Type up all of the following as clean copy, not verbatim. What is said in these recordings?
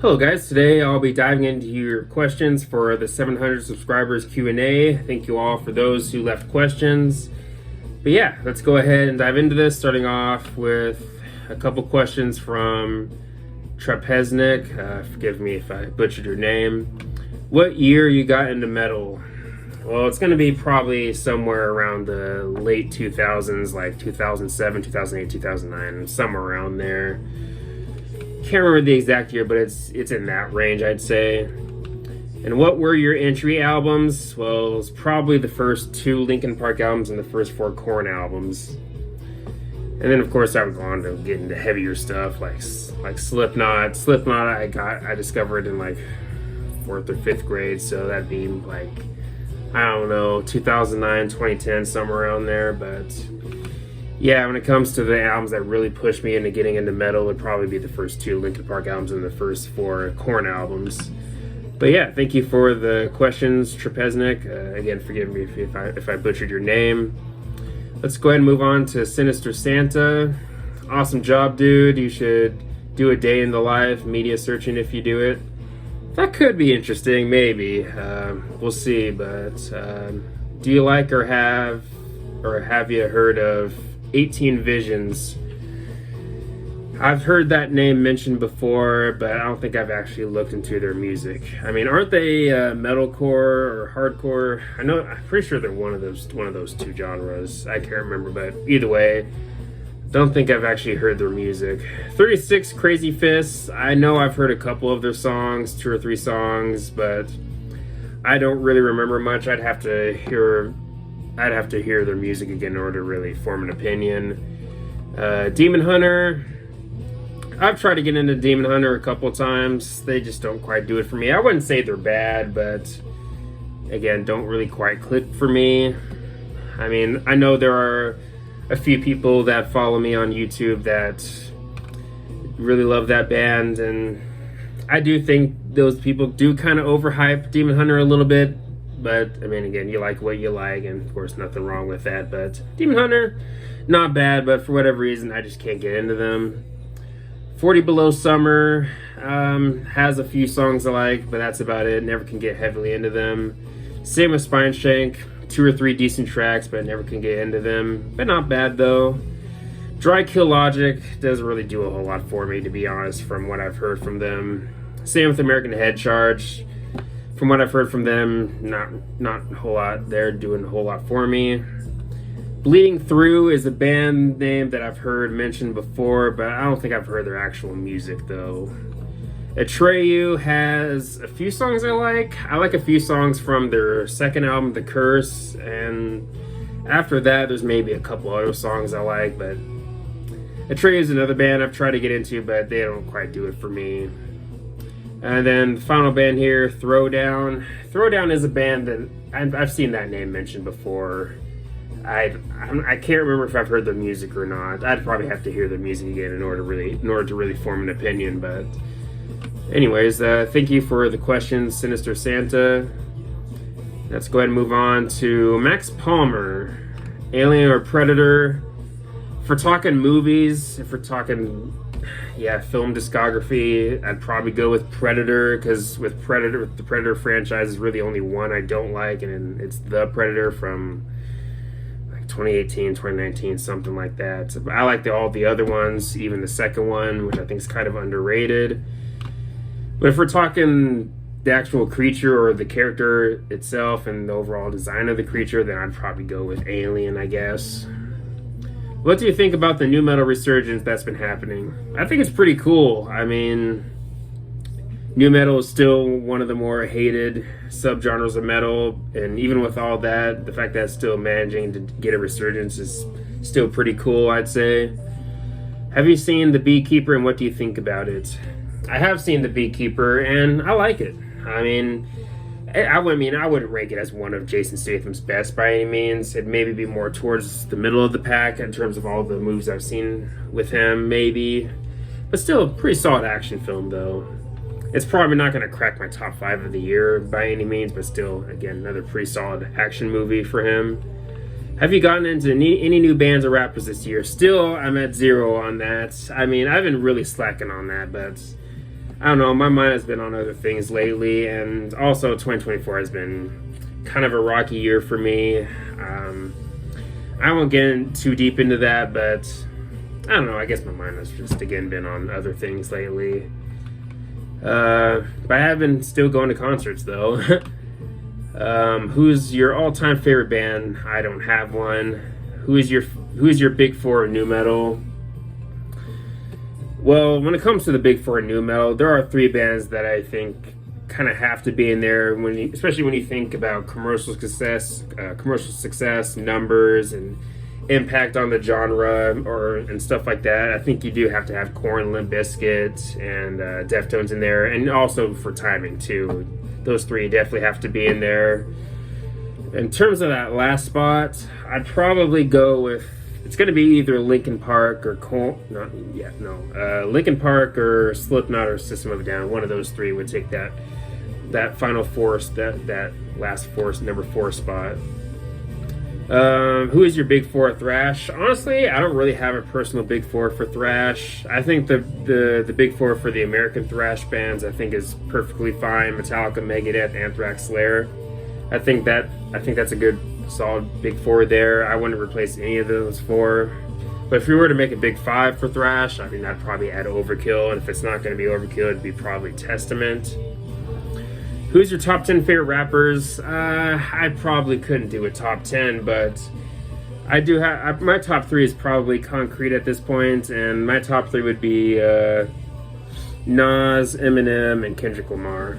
Hello guys, today I'll be diving into your questions for the 700 subscribers Q&A. Thank you all for those who left questions. But yeah, let's go ahead and dive into this, starting off with a couple questions from Trapeznik. Forgive me if I butchered your name. What year you got into metal? Well, it's going to be probably somewhere around the late 2000s, like 2007, 2008, 2009, somewhere around there. Can't remember the exact year, but it's in that range, I'd say. And what were your entry albums? Well, it was probably the first two Linkin Park albums and the first four Korn albums. And then, of course, I would go on to get into heavier stuff like Slipknot. Slipknot, I discovered in like 4th or 5th grade, so that'd be like, I don't know, 2009, 2010, somewhere around there. But yeah, when it comes to the albums that really pushed me into getting into metal, it would probably be the first two Linkin Park albums and the first four Korn albums. But yeah, thank you for the questions, Trapeznik. Again, forgive me if I butchered your name. Let's go ahead and move on to Sinister Santa. Awesome job, dude. You should do a day in the life, media searching if you do it. That could be interesting, maybe. We'll see, but do you like or have you heard of 18 Visions? I've heard that name mentioned before, but I don't think I've actually looked into their music. I mean, aren't they metalcore or hardcore? I'm pretty sure they're one of those two genres. I can't remember, but either way, don't think I've actually heard their music. 36 Crazy Fists. I know I've heard a couple of their songs, 2 or 3 songs, but I don't really remember much. I'd have to hear their music again in order to really form an opinion. Demon Hunter. I've tried to get into Demon Hunter a couple times. They just don't quite do it for me. I wouldn't say they're bad, but again, don't really quite click for me. I mean, I know there are a few people that follow me on YouTube that really love that band, and I do think those people do kind of overhype Demon Hunter a little bit. But, I mean, again, you like what you like, and of course, nothing wrong with that. But Demon Hunter, not bad, but for whatever reason, I just can't get into them. 40 Below Summer has a few songs I like, but that's about it. Never can get heavily into them. Same with Spineshank, 2 or 3 decent tracks, but never can get into them. But not bad, though. Dry Kill Logic doesn't really do a whole lot for me, to be honest, from what I've heard from them. Same with American Head Charge. From what I've heard from them, not a whole lot. They're doing a whole lot for me. Bleeding Through is a band name that I've heard mentioned before, but I don't think I've heard their actual music, though. Atreyu has a few songs I like. I like a few songs from their second album, The Curse, and after that, there's maybe a couple other songs I like, but Atreyu is another band I've tried to get into, but they don't quite do it for me. And then the final band here, Throwdown. Throwdown is a band that I've seen that name mentioned before. I can't remember if I've heard their music or not. I'd probably have to hear their music again in order to really form an opinion. But anyways, thank you for the questions, Sinister Santa. Let's go ahead and move on to Max Palmer. Alien or Predator? If we're talking movies, if we're talking film discography, I'd probably go with Predator, because with the Predator franchise is really only one I don't like, and it's The Predator from like 2018, 2019, something like that. So I like all the other ones, even the second one, which I think is kind of underrated. But if we're talking the actual creature or the character itself and the overall design of the creature, then I'd probably go with Alien, I guess. What do you think about the new metal resurgence that's been happening? I think it's pretty cool. I mean, new metal is still one of the more hated subgenres of metal, and even with all that, the fact that it's still managing to get a resurgence is still pretty cool, I'd say. Have you seen The Beekeeper, and what do you think about it? I have seen The Beekeeper, and I like it. I mean, I wouldn't rank it as one of Jason Statham's best by any means. It'd maybe be more towards the middle of the pack in terms of all the movies I've seen with him, maybe. But still, a pretty solid action film, though. It's probably not going to crack my top 5 of the year by any means, but still, again, another pretty solid action movie for him. Have you gotten into any new bands or rappers this year? Still, I'm at 0 on that. I mean, I've been really slacking on that, but I don't know, my mind has been on other things lately, and also 2024 has been kind of a rocky year for me. I won't get in too deep into that, but I don't know, I guess my mind has just again been on other things lately. But I have been still going to concerts though. Who's your all-time favorite band? I don't have one. Who is your big four of nu metal? Well, when it comes to the big four of nu metal, there are three bands that I think kind of have to be in there, especially when you think about commercial success, numbers, and impact on the genre and stuff like that. I think you do have to have Korn, Limp Bizkit, and Deftones in there, and also for timing too. Those three definitely have to be in there. In terms of that last spot, I'd probably go with, it's going to be either Linkin Park or Linkin Park or Slipknot or System of a Down. One of those three would take that final force, that last force, number 4 spot. Who is your big four of thrash? Honestly, I don't really have a personal big four for thrash. I think the big four for the American thrash bands I think is perfectly fine. Metallica, Megadeth, Anthrax, Slayer. I think that's a good solid big four there. I wouldn't replace any of those four. But if we were to make a big 5 for thrash, I mean, I'd probably add Overkill, and if it's not going to be Overkill, it'd be probably Testament. Who's your top 10 favorite rappers? I probably couldn't do a top 10, but I do have my top 3 is probably concrete at this point, and my top 3 would be Nas, Eminem, and Kendrick Lamar.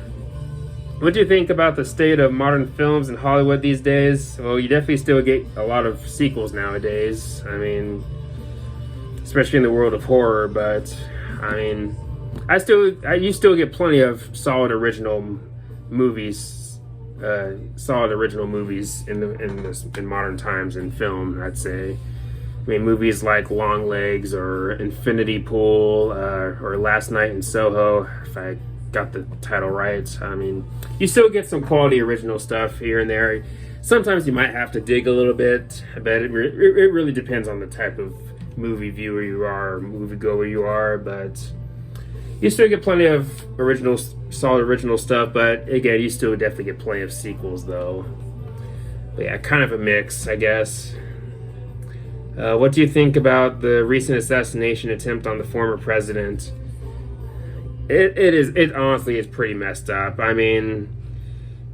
What do you think about the state of modern films in Hollywood these days? Well, you definitely still get a lot of sequels nowadays. I mean, especially in the world of horror, but I mean, you still get plenty of solid original movies in modern times in film, I'd say. I mean, movies like Long Legs or Infinity Pool or Last Night in Soho, if I got the title right. I mean, you still get some quality original stuff here and there. Sometimes you might have to dig a little bit, but it really depends on the type of movie viewer you are, moviegoer you are, but you still get plenty of solid original stuff, but again, you still definitely get plenty of sequels though. But yeah, kind of a mix, I guess. What do you think about the recent assassination attempt on the former president? It honestly is pretty messed up. I mean,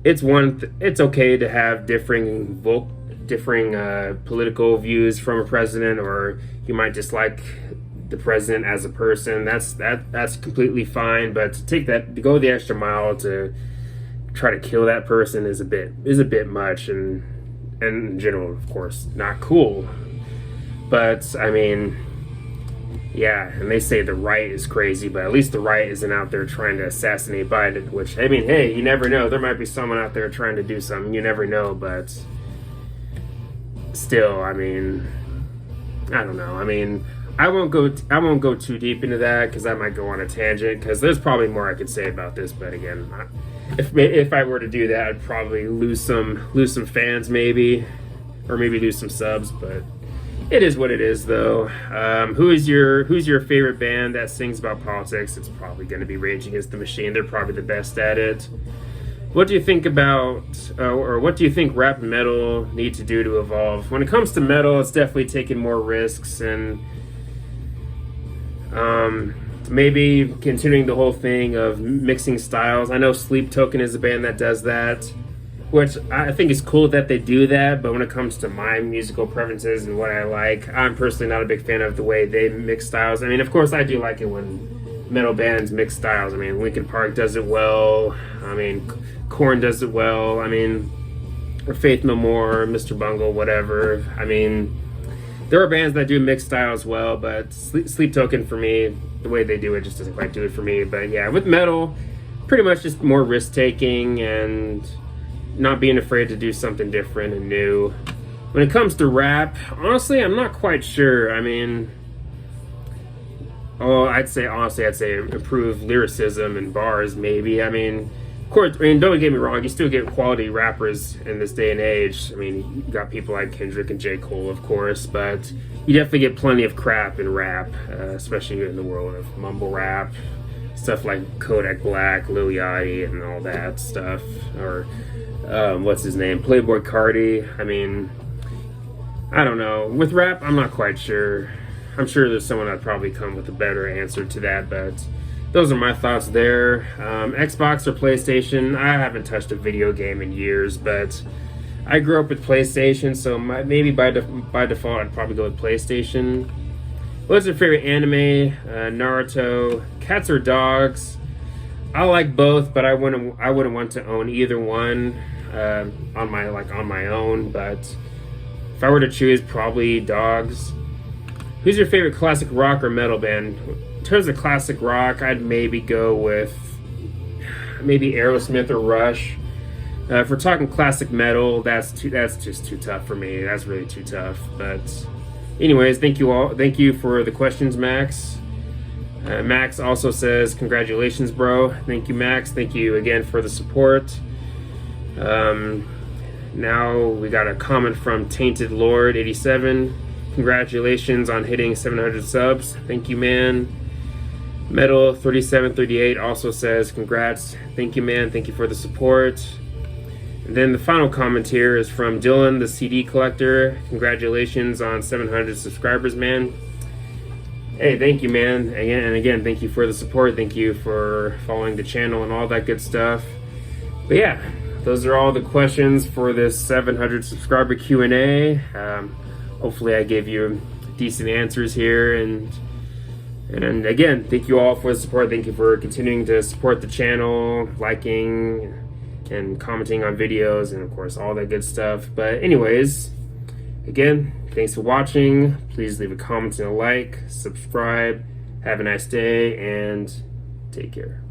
it's okay to have differing political views from a president, or you might dislike the president as a person. That's completely fine. But to go the extra mile to try to kill that person is a bit much, and in general, of course, not cool. But I mean, yeah, and they say the right is crazy, but at least the right isn't out there trying to assassinate Biden, which, I mean, hey, you never know. There might be someone out there trying to do something. You never know, but still, I mean, I don't know. I mean, I won't go too deep into that because I might go on a tangent, because there's probably more I could say about this, but again, if I were to do that, I'd probably lose some fans maybe, or maybe lose some subs, but it is what it is, though. Who's your favorite band that sings about politics? It's probably going to be Rage Against the Machine. They're probably the best at it. What do you think about, or what do you think rap and metal need to do to evolve? When it comes to metal, it's definitely taking more risks and maybe continuing the whole thing of mixing styles. I know Sleep Token is a band that does that, which I think is cool that they do that, but when it comes to my musical preferences and what I like, I'm personally not a big fan of the way they mix styles. I mean, of course, I do like it when metal bands mix styles. I mean, Linkin Park does it well. I mean, Korn does it well. I mean, or Faith No More, Mr. Bungle, whatever. I mean, there are bands that do mix styles well, but Sleep Token, for me, the way they do it just doesn't quite do it for me. But yeah, with metal, pretty much just more risk-taking and not being afraid to do something different and new. When it comes to rap, honestly, I'm not quite sure. I mean, I'd say improve lyricism and bars, maybe. I mean, of course, don't get me wrong, you still get quality rappers in this day and age. I mean, you got people like Kendrick and J. Cole, of course, but you definitely get plenty of crap in rap, especially in the world of mumble rap, stuff like Kodak Black, Lil Yachty, and all that stuff, or what's his name, Playboy Cardi. I mean, I don't know. With rap, I'm not quite sure. I'm sure there's someone that'd probably come with a better answer to that, but those are my thoughts there. Xbox or PlayStation? I haven't touched a video game in years, but I grew up with PlayStation, so maybe by default I'd probably go with PlayStation. What's your favorite anime? Naruto. Cats or dogs? I like both, but I wouldn't want to own either one on my own. But if I were to choose, probably dogs. Who's your favorite classic rock or metal band? In terms of classic rock, I'd maybe go with maybe Aerosmith or Rush. If we're talking classic metal, that's just too tough for me. That's really too tough. But anyways, thank you all. Thank you for the questions, Max. Max also says, congratulations, bro. Thank you, Max. Thank you again for the support. Now we got a comment from Tainted Lord 87. Congratulations on hitting 700 subs. Thank you, man. Metal 3738 also says, congrats. Thank you, man. Thank you for the support. And then the final comment here is from Dylan, the CD collector. Congratulations on 700 subscribers, man. Hey, thank you, man. Again, thank you for the support. Thank you for following the channel and all that good stuff. But yeah, those are all the questions for this 700 subscriber Q&A. Hopefully I gave you decent answers here. And again, thank you all for the support. Thank you for continuing to support the channel, liking and commenting on videos, and of course all that good stuff. But anyways, again, thanks for watching. Please leave a comment and a like, subscribe. Have a nice day, and take care.